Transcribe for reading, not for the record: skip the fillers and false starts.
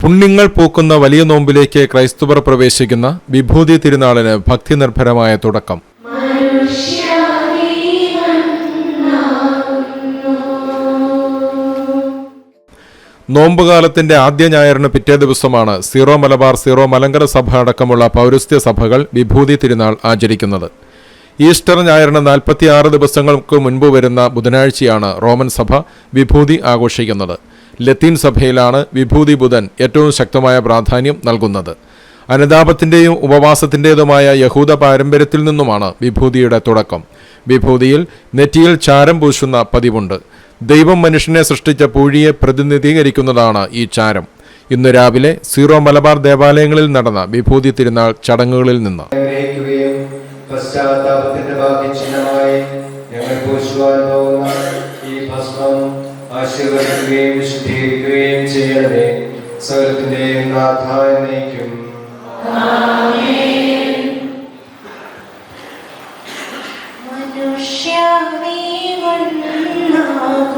പുണ്യങ്ങൾ പൂക്കുന്ന വലിയ നോമ്പിലേക്ക് ക്രൈസ്തവർ പ്രവേശിക്കുന്ന വിഭൂതി തിരുനാളിന് ഭക്തിനിർഭരമായ തുടക്കം. നോമ്പുകാലത്തിന്റെ ആദ്യ ഞായറിന് പിറ്റേ ദിവസമാണ് സീറോ മലബാർ, സീറോ മലങ്കര സഭ അടക്കമുള്ള പൗരസ്ത്യ സഭകൾ വിഭൂതി തിരുനാൾ ആചരിക്കുന്നത്. ഈസ്റ്റർ ഞായറിന് 46 ദിവസങ്ങൾക്ക് മുൻപ് വരുന്ന ബുധനാഴ്ചയാണ് റോമൻ സഭ വിഭൂതി ആഘോഷിക്കുന്നത്. ലത്തീൻ സഭയിലാണ് വിഭൂതി ബുധൻ ഏറ്റവും ശക്തമായ പ്രാധാന്യം നൽകുന്നത്. അനുതാപത്തിന്റെയും ഉപവാസത്തിൻ്റെതുമായ യഹൂദ പാരമ്പര്യത്തിൽ നിന്നുമാണ് വിഭൂതിയുടെ തുടക്കം. വിഭൂതിയിൽ നെറ്റിയിൽ ചാരം പൂശുന്ന പതിവുണ്ട്. ദൈവം മനുഷ്യനെ സൃഷ്ടിച്ച പൂഴിയെ പ്രതിനിധീകരിക്കുന്നതാണ് ഈ ചാരം. ഇന്ന് രാവിലെ സീറോ മലബാർ ദേവാലയങ്ങളിൽ നടന്ന വിഭൂതി തിരുനാൾ ചടങ്ങുകളിൽ നിന്ന് പശ്ചാത്താപത്തിന്റെ ഭാഗ്യചിഹ്നമായി ഞങ്ങൾ പൂശുവാൻ പോകുന്ന ഈ ഭസ്മം ആശീർവദിക്കുകയും വിശുദ്ധീകരിക്കുകയും ചെയ്യണമേ. സകലത്തിന്റെയും നാഥ എന്നേക്കും. മനുഷ്യ നീ വന്നാകുന്നു